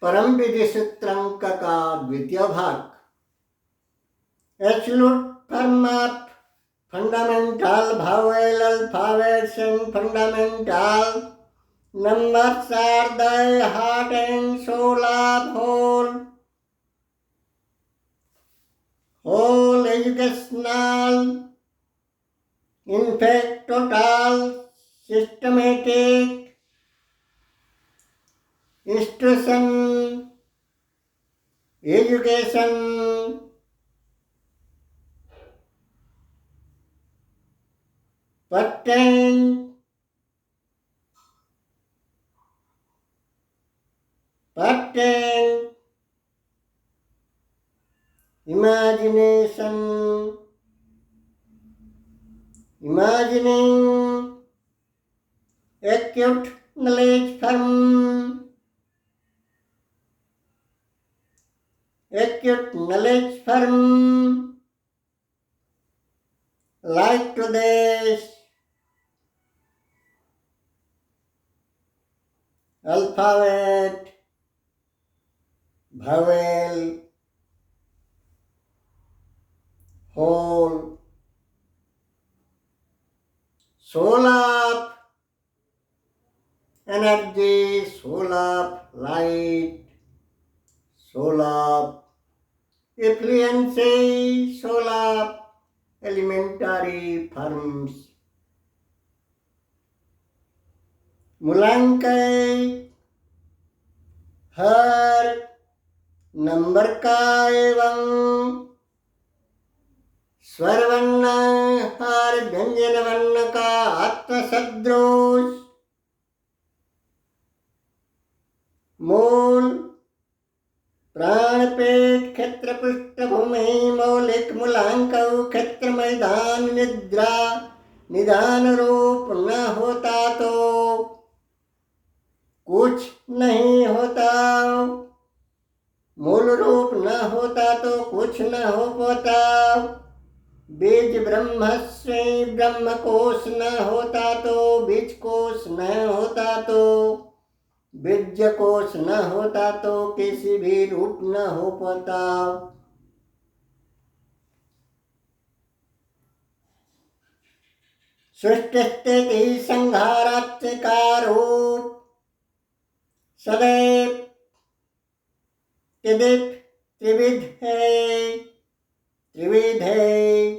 परम विधि सूत्रंक का द्वितीय भाग। Absolute form of fundamental vowel alphabets and fundamental numbers are the heart and soul of whole educational, in fact total systematic institution education patent imagination, imagining acute knowledge from like to this alphabet, vowel, whole, soul of energy, soul of light, soul of efficiency, soul of elementary forms. मूलांकन हर number का एवं स्वर वर्ण हर व्यंजन वर्ण का आत्मसदृश मूल प्राण पेट क्षेत्र पृष्ठभूमि मौलिक मूलांक क्षेत्र मैदान निद्रा निदान रूप न होता तो कुछ नहीं होता, मूल रूप न होता तो कुछ न हो पाता, बीज ब्रह्मस्वै ब्रह्म कोश न होता तो बीज कोश न होता तो बीज कोश न होता तो किसी भी रूप न हो पाता। सृष्टि स्थिति संहारात्मिका रूप सदैव त्रिविध है,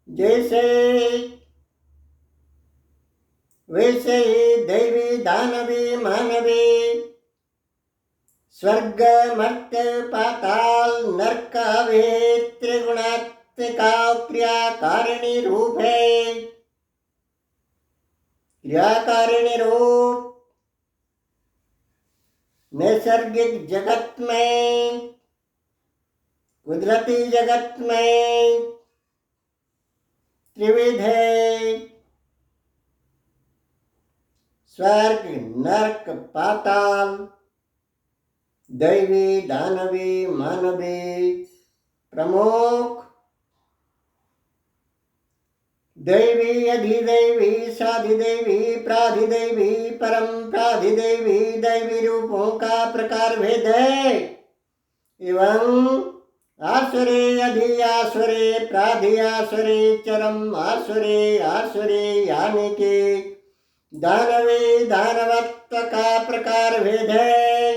जैसे वैसे ही दैवी दानवी मानवी स्वर्ग मर्त्य पाताल नरक अभेद त्रिगुणात्मिका क्रियाकारिणी रूप है। क्रियाकारिणी रूप नैसर्गिक जगत में, कुदरती जगत में त्रिविध है, स्वर्ग नरक पाताल, दैवी दानवी मानवी। प्रमुख दैवी अधिदैवी साधिदैवी प्राधिदैवी परम प्राधिदैवी दैवी रूपों का प्रकार भेद है एवं आसुरे अधि आसुरे प्राधि आसुरे चरम आसुरे आसुरे यानी कि दानवी दानवत्व का प्रकार भेद है,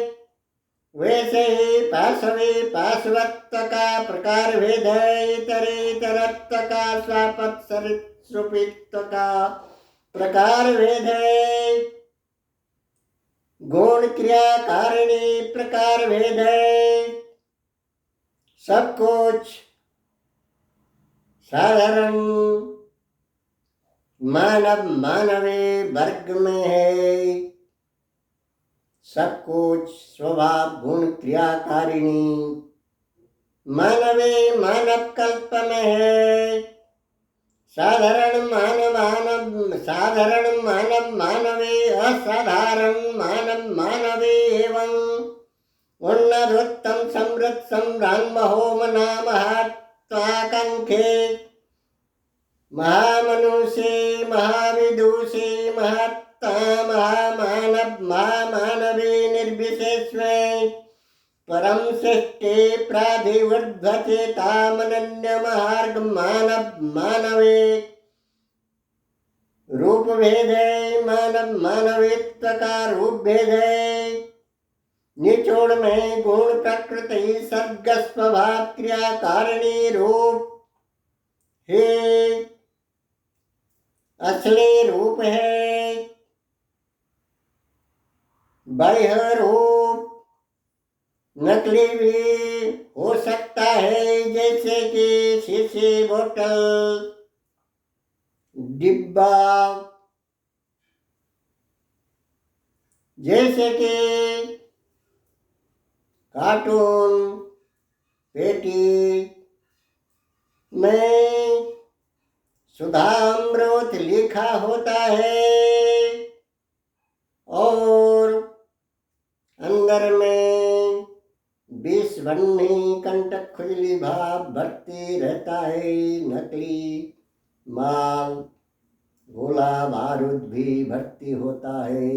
वैसे ही पाशवी पाशवत्व का प्रकार भेद है, इतरत्व का स्वापत्सरित्व का प्रकार भेद है, गुण क्रिया कारिणी प्रकार भेद है। सब कुछ साधारण मानव मानवी वर्ग में है, सब कुछ स्वभाव गुण क्रियाकारिणी मानवी मानव कल्प में है। साधारण मानव मानवी असाधारण मानव मानवी एवं उन्नतोत्तम समृद्ध सम्रान महोमना महत्वाकांक्षे महामनुषे महाविदुषे महत्ता महामानव महामानवी निर्विशेष्वे परम सृष्टि प्राधिवर्धचेतामनन्य महार्ग मानवे रूप भेदे मानवित्व का रूप भेदे निचोड़ में गुण प्रकृति सर्ग स्वभाव क्रिया कारिणी रूप हे असली रूप है। बाह्य रूप नकली भी हो सकता है, जैसे कि शीशी, बोतल, डिब्बा, जैसे कि कार्टून पेटी में सुधामृत लिखा होता है और अंदर में विष भन्नी कंटक खुजली भाव भरती रहता है। नकली माल गोला बारूद भी भर्ती होता है।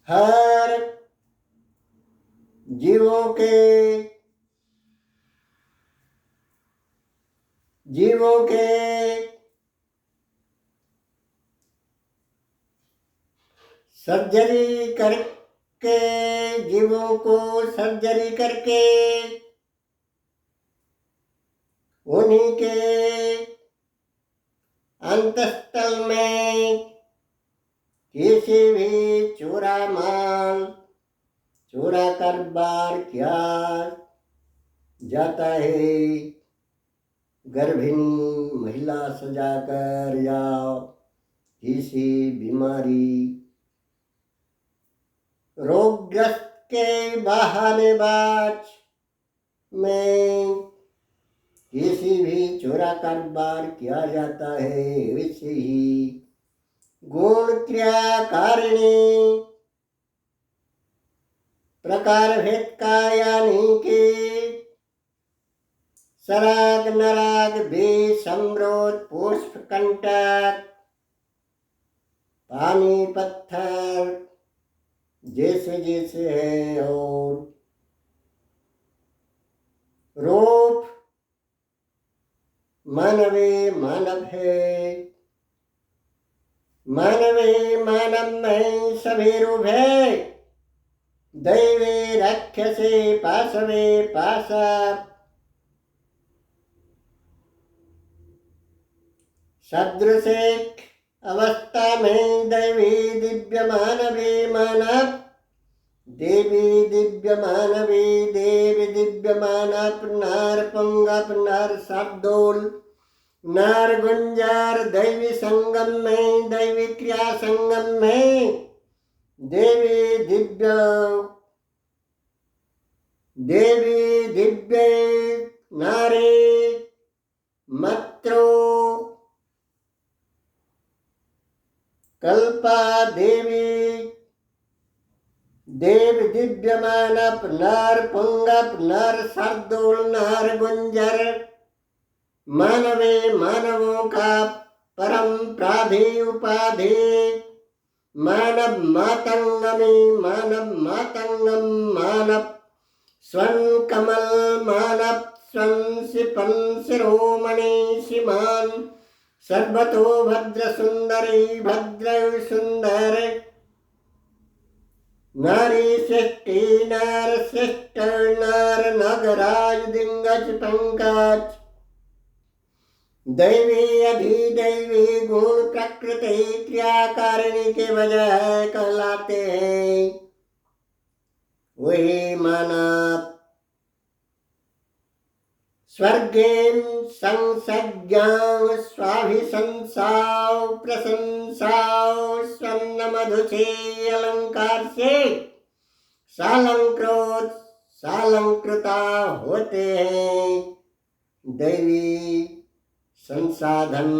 हर जीवों के सर्जरी करके जीवों को सर्जरी करके उन्हीं के अंतस्थल में किसी भी चोरा माल चोरा कारोबार किया जाता है। गर्भिणी महिला सजाकर या किसी बीमारी रोगग्रस्त के बहानेबाज में किसी भी चोरा कारोबार किया जाता है। वैसे ही गुण क्रिया कारिणी प्रकार भेद का यानी कि सराग नराग बीज समृद्ध पुष्प कंटक पानी पत्थर जैसे जैसे है और रूप मानवे मानव है। मानवे मानव में सभी रूप है। दैवे राक्षसे पाशवे पाशा सदृशेक अवस्था में दैवी दिव्य मानवे मानव देवी दिव्य मानवी देवी दिव्य मानव नार पंगप नार शार्दूल नार गुंजार दैवी संगम में दैवी क्रिया संगम में देवी दिव्य नारे मत्रो कल्पा देवी देव दिव्य मानव नर पुंगप नर शार्दूल नर गुंजर मानवे मानवों का परम प्राधि उपाधि मानव मातंगमी मानव मातंगम मानव स्वं कमल मानव स्वं सिपन शिरोमणि शिमान सर्वतो भद्र सुंदरी भद्र सुंदर नारी सृष्टि नार श्रेष्ठ नार नगराज दिंगज पंकज दैवी अधिदैवी गुण प्रकृति क्रियाकारिणी के बजाय कहलाते हैं। वही मानव स्वर्गें संसज्ञां स्वाभिशंसाओ प्रशंसाओ स्वर्ण मधु से अलंकार से सालंकृता होते हैं। दैवी संसाधन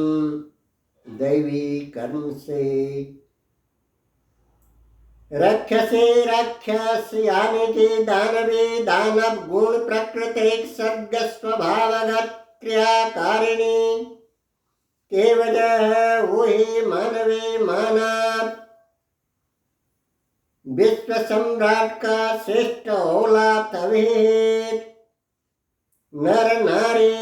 दैवी कर्म से राक्षसे राक्षस यानी कि दानवी दानव गुण प्रकृतिक सर्ग स्वभावगत क्रियाकारिणी के वजह वही मानवे मानव विश्व सम्राट का श्रेष्ठ होला तभी नर नारी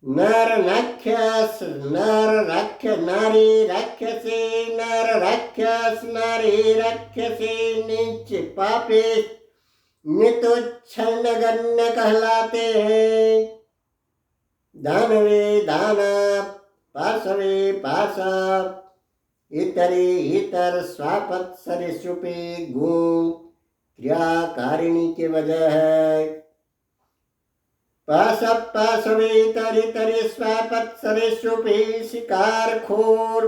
नर राक्षस नर राक्षस नारी राक्षसी नर राक्षस नारी राक्षसी नीच पापी नितुच्छ नगण्य कहलाते हैं। दानवे दानव पाशवे पाशव इतरे इतर स्वापत सरिसुपे गुण क्रियाकारिणी की वजह है। पाशव पाशवे तरि तरि स्वापत सरिसुपे शिकार खोर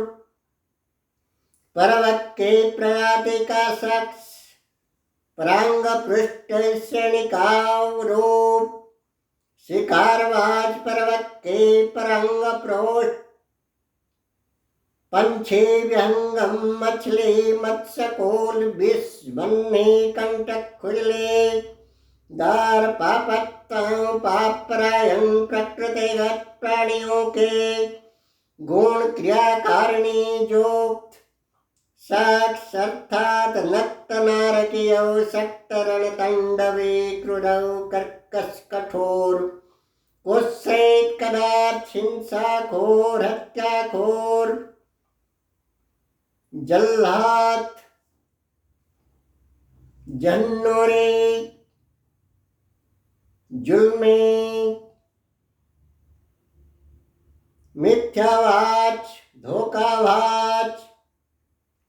पर्वत के प्रयाति का शख्स परांग पृष्ठ श्रेणिकाव रूप शिकारवाज पर्वत के परांग पृष्ठ पंछी विहंगम मछली मत्स्यकोल विष बन्ही कंटक खुजले दार पापत्ताओं पापरायण प्रकृतिगत प्राणियों के गुण क्रियाकारिणी जोक्त साक्ष अर्थात नक्त नारकीय शक्त रणतंडवे क्रुरौ कर्कश कठोर कुत्सित कदार्थ हिंसाखोर हत्याखोर जल्लाद जन्नोरे जुल्मी मिथ्यावाच धोखावाच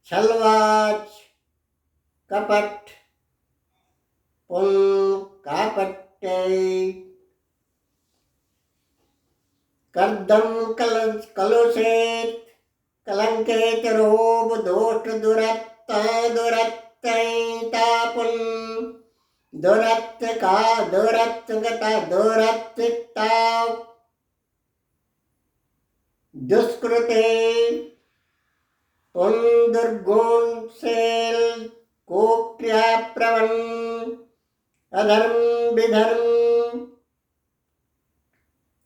छलवाच कपट पुन कापट्य कर्दम कलुषित कलंकित रोग दोष दुरत्ता दुरत्तापुन दुरत्त का दुरत्तगता दुरत्ता दुष्कृते पुन दुर्गुण सेल कोक्रिया प्रवन अधर्म विधर्म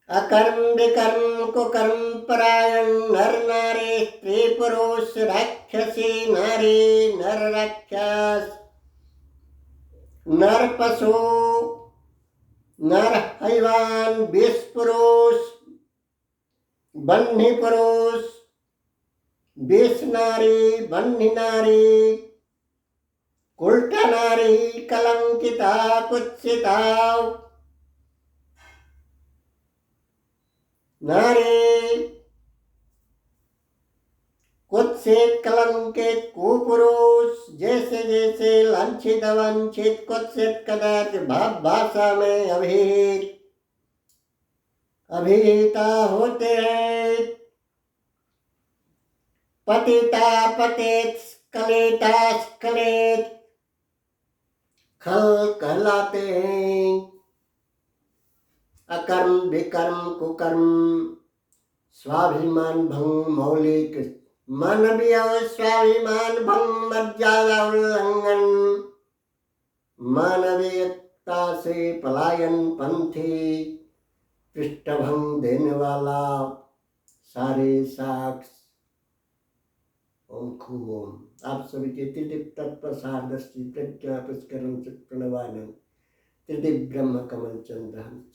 अकर्म विकर्म कुकर्म परायण नर नारी स्त्री पुरुष राक्षसी नारी नर राक्षस नर पशु नर हैवान विष पुरुष बन्ही पुरुष विष नारी बन्ही नारी उल्टा नारी कलंकिता कुत्सिता नारी कुत्सित कलंकित कुपुरुष जैसे जैसे लांछित वंचित कुत्सित कदाच भाव भाषा में अभिहिता होते हैं। पतिता पतित स्खलिता स्खलित खल कहलाते हैं। अकर्म विकर्म कुकर्म स्वाभिमान भंग मौलिक मानवीय स्वाभिमान भंग मर्यादा उल्लंघन मानवीयता से पलायन पंथी पृष्ठभंग देने वाला सारे साक्ष ओम खूब ओम। आप सभी के त्रिदिव तत्प्रसाद दृष्टि प्रज्ञा पुष्करण प्रणवान त्रिदिव ब्रह्म कमल चंद्र हंस